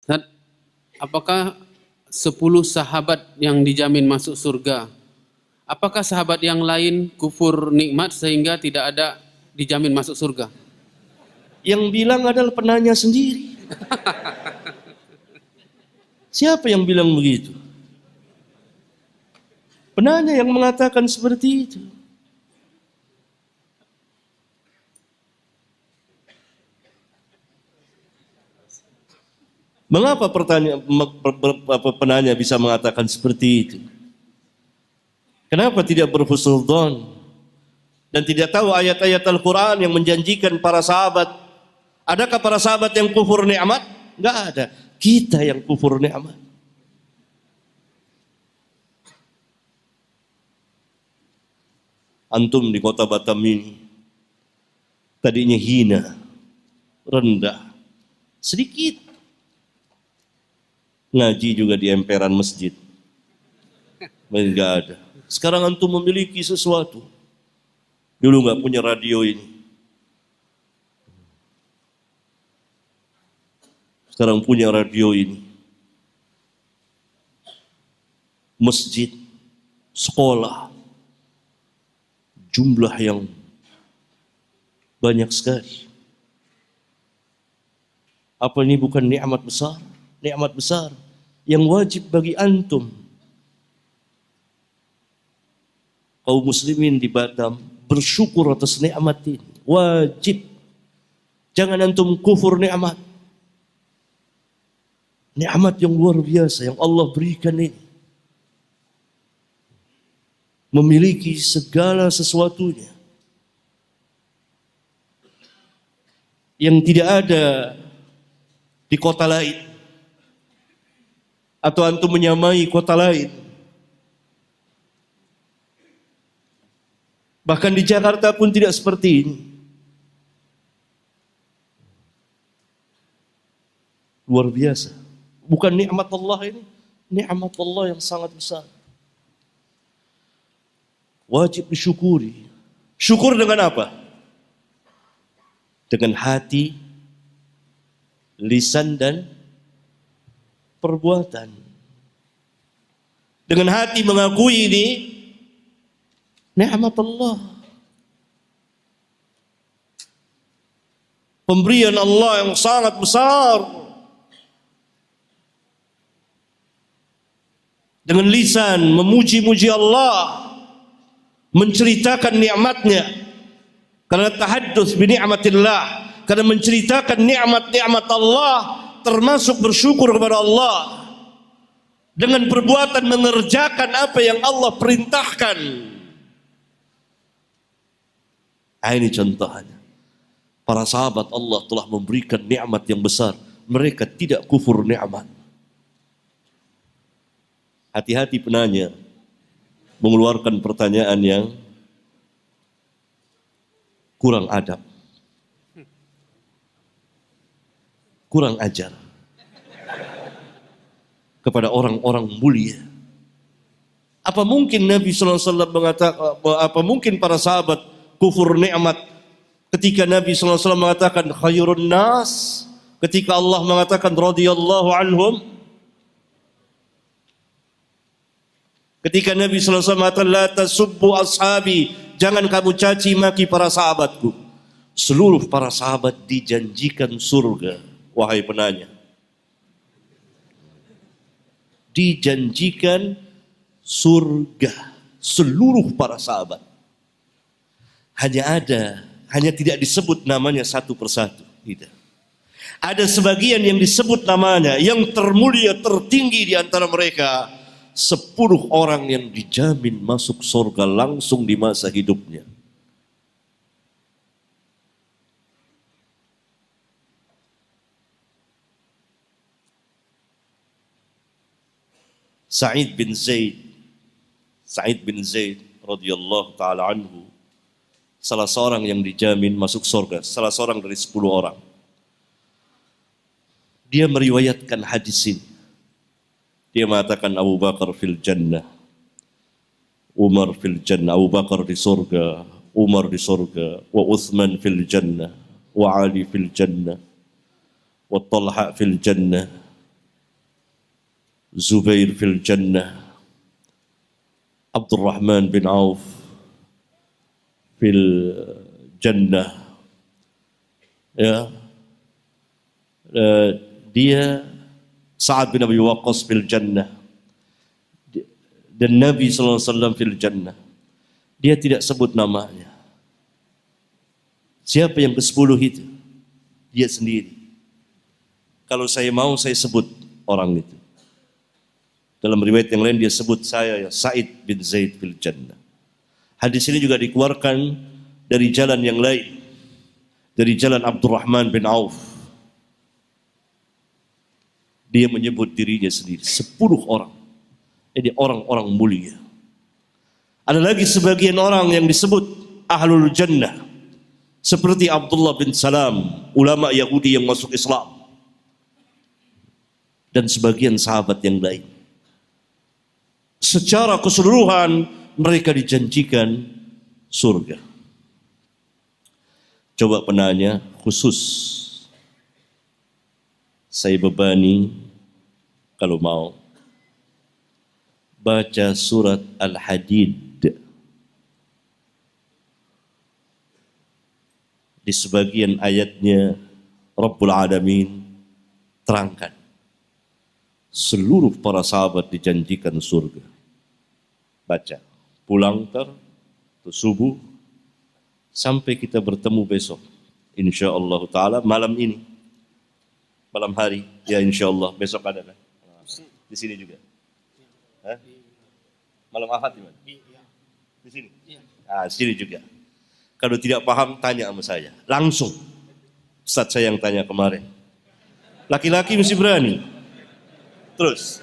Ustaz, apakah 10 sahabat yang dijamin masuk surga? Apakah sahabat yang lain kufur nikmat sehingga tidak ada dijamin masuk surga? Yang bilang adalah penanya sendiri. Siapa yang bilang begitu? Penanya yang mengatakan seperti itu. Mengapa penanya bisa mengatakan seperti itu? Kenapa tidak berhusnudzon dan tidak tahu ayat-ayat Al-Quran yang menjanjikan para sahabat? Adakah para sahabat yang kufur nikmat? Enggak ada. Kita yang kufur nikmat. Antum di kota Batam ini tadinya hina, rendah, sedikit. Ngaji juga di emperan masjid. Enggak ada. Sekarang antum memiliki sesuatu. Dulu enggak punya radio ini. Sekarang punya radio ini. Masjid, sekolah, jumlah yang banyak sekali. Apa ini bukan nikmat besar? Nikmat besar yang wajib bagi antum kaum muslimin di Batam bersyukur atas nikmat ini. Wajib. Jangan antum kufur nikmat. Nikmat yang luar biasa yang Allah berikan ini. Memiliki segala sesuatunya. Yang tidak ada di kota lain. Atau antum menyamai kota lain. Bahkan di Jakarta pun tidak seperti ini. Luar biasa. Bukan nikmat Allah ini, nikmat Allah yang sangat besar. Wajib disyukuri. Syukur dengan apa? Dengan hati, lisan dan perbuatan. Dengan hati mengakui ini nikmat Allah. Pemberian Allah yang sangat besar. Dengan lisan memuji-muji Allah, menceritakan nikmatnya. Karena tahadduts bi ni'matillah, karena menceritakan nikmat-nikmat Allah termasuk bersyukur kepada Allah. Dengan perbuatan mengerjakan apa yang Allah perintahkan. Ini contohnya. Para sahabat Allah telah memberikan nikmat yang besar. Mereka tidak kufur nikmat. Hati-hati penanya mengeluarkan pertanyaan yang kurang adab, kurang ajar kepada orang-orang mulia. Apa mungkin Nabi SAW mengatakan, apa mungkin para sahabat kufur nikmat ketika Nabi SAW mengatakan khairun nas, ketika Allah mengatakan radhiyallahu anhum, ketika Nabi SAW mengatakan la tasubbu ashabi, jangan kamu caci maki para sahabatku. Seluruh para sahabat dijanjikan surga. Wahai penanya, dijanjikan surga seluruh para sahabat. Hanya tidak disebut namanya satu persatu. Tidak. Ada sebagian yang disebut namanya, yang termulia, tertinggi di antara mereka. 10 orang yang dijamin masuk surga langsung di masa hidupnya. Sa'id bin Zaid radhiyallahu taala anhu, salah seorang yang dijamin masuk surga, salah seorang dari 10 orang. Dia meriwayatkan hadis ini. Dia mengatakan Abu Bakar fil jannah, Umar fil jannah, Abu Bakar di surga, Umar di surga, wa Uthman fil jannah, wa Ali fil jannah, wa Talha fil jannah, Zubair fil jannah, Abdurrahman bin Auf fil jannah. Ya, dia Sa'ad bin Abi Waqqas fil jannah, dan Nabi SAW fil jannah. Dia tidak sebut namanya. Siapa yang ke-10 itu? Dia sendiri. Kalau saya mau, saya sebut orang itu. Dalam riwayat yang lain dia sebut saya, ya Sa'id bin Zaid fil jannah. Hadis ini juga dikeluarkan dari jalan yang lain, dari jalan Abdurrahman bin Auf. Dia menyebut dirinya sendiri 10 orang. Jadi orang-orang mulia. Ada lagi sebagian orang yang disebut Ahlul Jannah, seperti Abdullah bin Salam, ulama Yahudi yang masuk Islam, dan sebagian sahabat yang lain. Secara keseluruhan mereka dijanjikan surga. Coba penanya khusus, saya bebani kalau mau baca surat Al-Hadid. Di sebagian ayatnya Rabbul Alamin terangkan seluruh para sahabat dijanjikan surga. Baca, pulang subuh sampai kita bertemu besok. InsyaAllah ta'ala malam ini, malam hari, ya insyaallah besok ada kan? Di sini juga. Hah? Malam Ahad di mana? Di sini. Ah, sini juga. Kalau tidak paham tanya sama saya, langsung. Ustaz saya yang tanya kemarin. Laki-laki mesti berani. Terus.